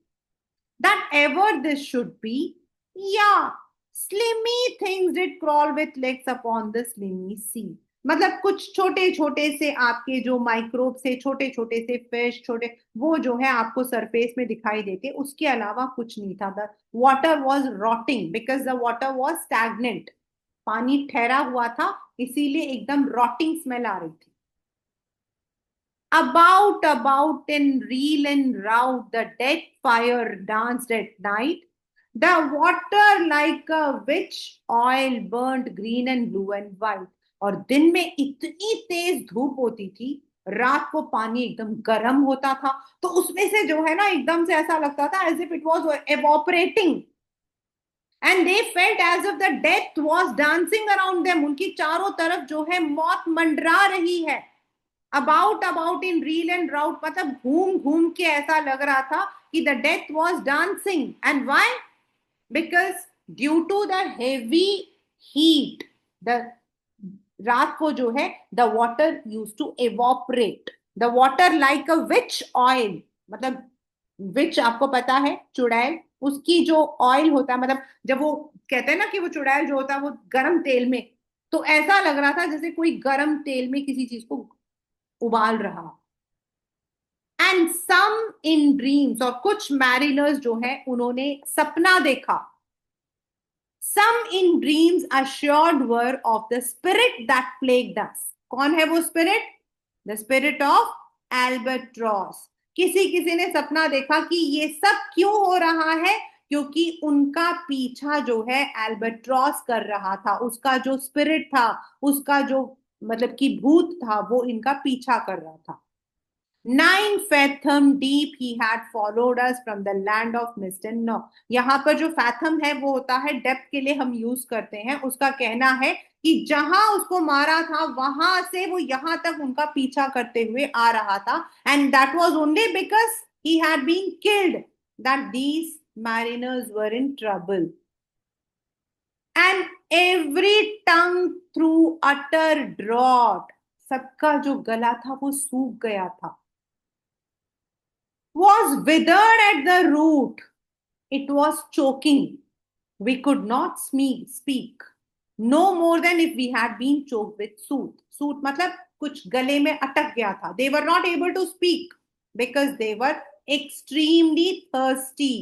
that ever this should be. Yeah, slimy things did crawl with legs upon the slimy sea। मतलब कुछ छोटे छोटे से आपके जो माइक्रोब से, छोटे छोटे से फिश, छोटे वो जो है आपको सरफेस में दिखाई देते, उसके अलावा कुछ नहीं था। The water was rotting because the water was stagnant. पानी ठहरा हुआ था, इसीलिए एकदम रॉटिंग स्मेल आ रही थी। About in reel and rout, the dead fire danced at night. The water like a witch oil burnt green and blue and white। और दिन में इतनी तेज धूप होती थी, रात को पानी एकदम गर्म होता था, तो उसमें से जो है ना एकदम से ऐसा लगता था as if it was evaporating। And they felt as if the death was dancing around them. उनकी चारों तरफ जो है मौत मंडरा रही है। About in reel and rout, मतलब घूम घूम के ऐसा लग रहा था कि the death was dancing. And why? Because due to the heavy heat, the रात को जो है the water use to evaporate. The water like a which oil, मतलब विच आपको पता है चुड़ैल, उसकी जो ऑयल होता है, मतलब जब वो कहते हैं ना कि वो चुड़ैल जो होता है वो गर्म तेल में, तो ऐसा लग रहा था जैसे कोई गर्म तेल में किसी चीज को उबाल रहा। एंड सम इन ड्रीम्स, और कुछ मैरिनर्स जो है उन्होंने सपना देखा। Some in dreams assured were of the spirit that plagued us। कौन है वो spirit? The spirit of albatross. किसी किसी ने सपना देखा कि ये सब क्यों हो रहा है, क्योंकि उनका पीछा जो है एल्बर्ट्रॉस कर रहा था। उसका जो स्पिरिट था, उसका जो मतलब कि भूत था, वो इनका पीछा कर रहा था। 9 fathom deep he had followed us from the land of mist and snow। यहाँ पर जो फैथम है वो होता है डेप्थ के लिए हम यूज करते हैं। उसका कहना है कि जहां उसको मारा था वहां से वो यहां तक उनका पीछा करते हुए आ रहा था। And that was only because he had been killed that these mariners were in trouble। And every tongue through utter drought, सबका जो गला था वो सूख गया था। Was withered at the root, it was choking, we could not speak no more than if we had been choked with soot। सूत मतलब कुछ गले में अटक गया था। They were not able to speak because they were extremely thirsty।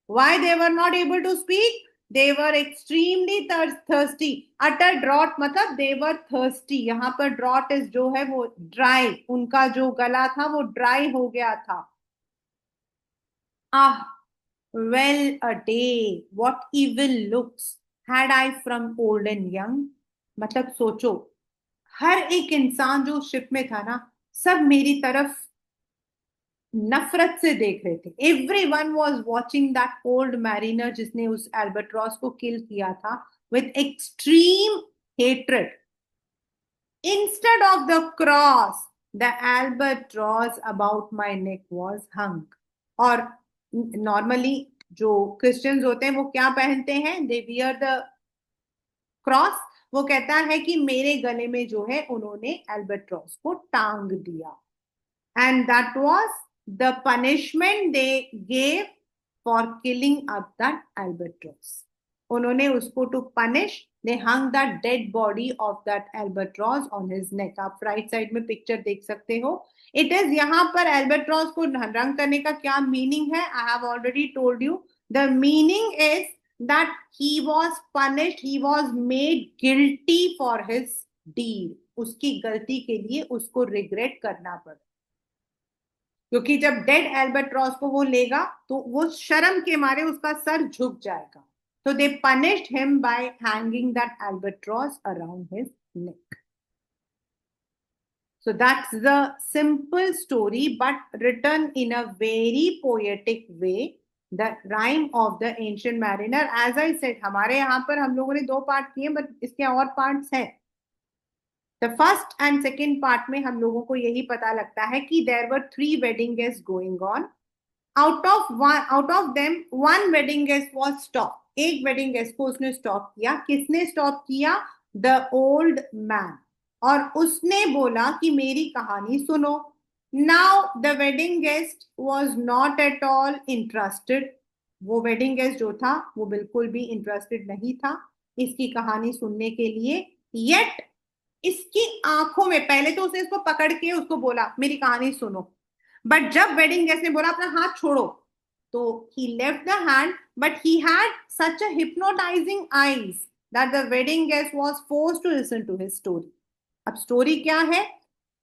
Why they were not able to speak? They were extremely thirsty। utter drought मतलब they were thirsty। यहाँ पर drought is जो है वो dry, उनका जो गला था वो dry हो गया था। Ah, well a day, what evil looks had I from old and young। मतलब सोचो, हर एक इंसान जो शिप में था ना, सब मेरी तरफ नफरत से देख रहे थे। Every one was watching that old mariner जिसने उस एल्बर्ट्रॉस को किल किया था, with extreme hatred. Instead of the cross, the albatross about my neck was hung। और नॉर्मली जो क्रिश्चियंस होते हैं वो क्या पहनते हैं? They wear the cross. वो कहता है कि मेरे गले में जो है उन्होंने एल्बर्ट्रॉस को टांग दिया। and that was the punishment they gave for killing up that albatross। उन्होंने उसको to punish they hung the dead body of that albatross on his neck. आप राइट साइड में पिक्चर देख सकते हो। इट इज यहाँ पर एल्बर्ट्रॉस को रंग करने का क्या मीनिंग है, I have already told you. The meaning is that he was punished, he was made guilty for his deed. उसकी गलती के लिए उसको रिग्रेट करना पड़ा, क्योंकि जब डेड एल्बर्ट्रॉस को वो लेगा तो वो शर्म के मारे उसका सर झुक जाएगा। तो they punished him by hanging that albatross around his neck. So that's the simple story, but written in a very poetic way. The rhyme of the ancient mariner. As I said, हमारे यहाँ पर हम लोगों ने 2 पार्ट किए, बट इसके और पार्ट्स हैं। The first and second part में हम लोगों को यही पता लगता है कि there were 3 wedding guest going on. Out of them 1 wedding guest was stop. एक वेडिंग गेस्ट को उसने स्टॉप किया। किसने स्टॉप किया? The old man. और उसने बोला कि मेरी कहानी सुनो। Now the wedding guest was not at all interested. वो वेडिंग गेस्ट जो था वो बिल्कुल भी इंटरेस्टेड नहीं था इसकी कहानी सुनने के लिए। येट इसकी आंखों में, पहले तो उसने इसको पकड़ के उसको बोला मेरी कहानी सुनो, बट जब वेडिंग गेस्ट ने बोला अपना हाथ छोड़ो, तो he left the hand, but he had such a hypnotising eyes that the wedding guest was forced to listen to his story. अब स्टोरी क्या है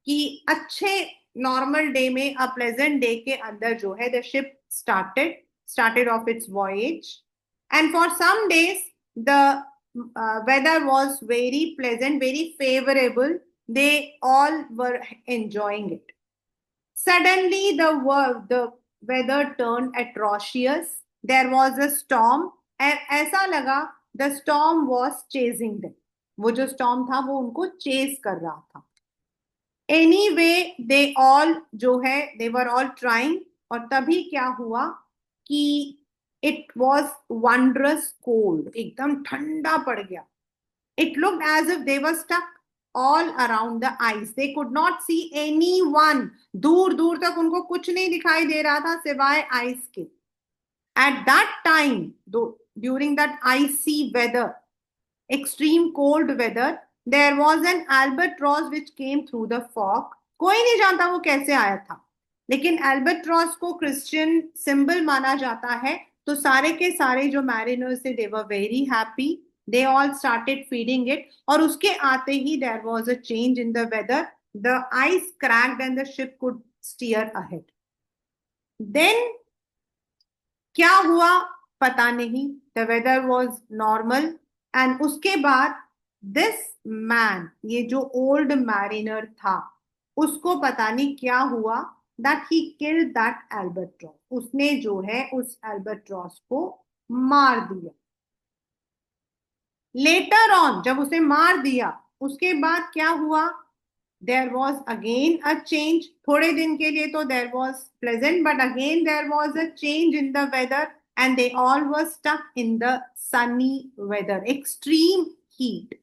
कि अच्छे नॉर्मल डे में, अ प्लेजेंट डे के अंदर जो है, the ship started off its voyage, and for some days the weather was very pleasant, very favorable. They all were enjoying it. Suddenly the weather turned atrocious. There was a storm, and ऐसा लगा the storm was chasing them. वो जो storm था वो उनको chase कर रहा था। Anyway, they all जो है they were all trying, और तभी क्या हुआ कि it was wondrous cold, एकदम ठंडा पड़ गया। It looked as if they were stuck all around the ice. They could not see anyone. दूर दूर तक उनको कुछ नहीं दिखाई दे रहा था सिवाय आइस के। At that time, during that icy weather, extreme cold weather, there was an albatross which came through the fog. कोई नहीं जानता वो कैसे आया था, लेकिन एल्बर्ट्रॉस को क्रिश्चियन सिंबल माना जाता है। तो सारे के सारे जो मैरिनर्स थे, they were very happy. They all started feeding it, और उसके आते ही there was a change in the weather. The ice cracked and the ship could steer ahead. Then क्या हुआ पता नहीं। The weather was normal, and उसके बाद दिस मैन, ये जो ओल्ड मैरिनर था, उसको पता नहीं क्या हुआ, that he killed that albatross. उसने जो है उस एल्बर्ट्रॉस को मार दिया। लेटर ऑन जब उसे मार दिया, उसके बाद क्या हुआ? There was again a change. थोड़े दिन के लिए तो there was pleasant, but again there was a change in the weather, and they all were stuck in the sunny weather, extreme heat.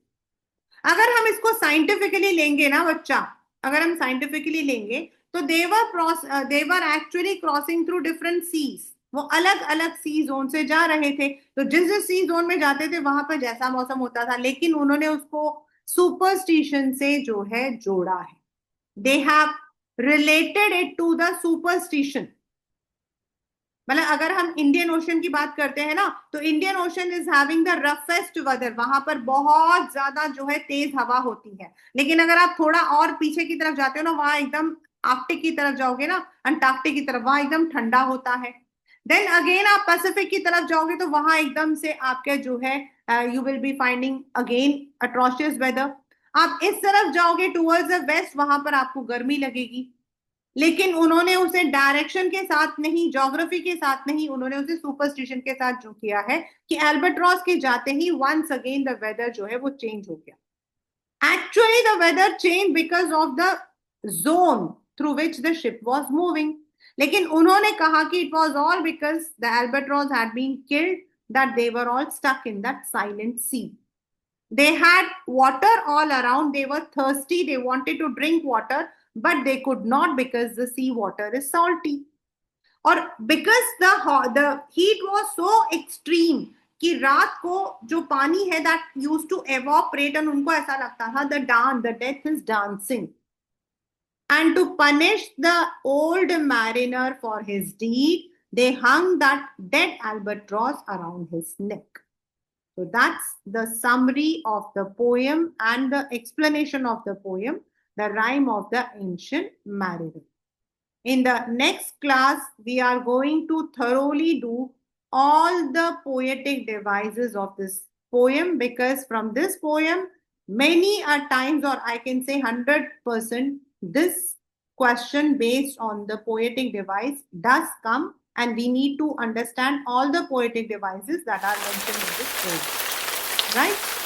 अगर हम इसको साइंटिफिकली लेंगे ना बच्चा, अगर हम साइंटिफिकली लेंगे तो they're actually crossing through different seas. वो अलग अलग सी जोन से जा रहे थे, तो जिस जिस सी जोन में जाते थे वहां पर जैसा मौसम होता था, लेकिन उन्होंने उसको सुपरस्टिशन से जो है जोड़ा है। They have related it to the superstition. मतलब अगर हम इंडियन ओशन की बात करते हैं ना, तो Indian ocean is having the roughest weather. वहां पर बहुत ज्यादा जो है तेज हवा होती है। लेकिन अगर आप थोड़ा और पीछे की तरफ जाते हो ना, वहां एकदम आर्कटिक की तरफ जाओगे ना, अंटार्कटिक की तरफ, वहां एकदम ठंडा होता है। देन अगेन आप पैसिफिक की तरफ जाओगे तो वहां एकदम से आपके जो है you will be finding again atrocious weather. आप इस तरफ जाओगे टूवर्ड्स द वेस्ट, वहां पर आपको गर्मी लगेगी। लेकिन उन्होंने उसे डायरेक्शन के साथ नहीं, ज्योग्राफी के साथ नहीं, उन्होंने उसे सुपरस्टिशन के साथ जो किया है कि एल्बर्ट्रॉस के जाते ही वंस अगेन द वेदर जो है वो चेंज हो गया। Actually the weather change because of the zone through which the ship was moving. लेकिन उन्होंने कहा कि it was all because the albatross had been killed, that they were all stuck in that silent sea. They had water all around. They were thirsty. They wanted to drink water, but they could not because the sea water is salty. Or because the heat was so extreme कि रात को जो पानी है that used to evaporate, and उनको ऐसा लगता था the death is dancing. And to punish the old mariner for his deed, they hung that dead albatross around his neck. So that's the summary of the poem and the explanation of the poem, the rhyme of the ancient mariner. In the next class, we are going to thoroughly do all the poetic devices of this poem, because from this poem, many a times, or I can say 100%, this question based on the poetic device does come, and we need to understand all the poetic devices that are mentioned in this poem. Right?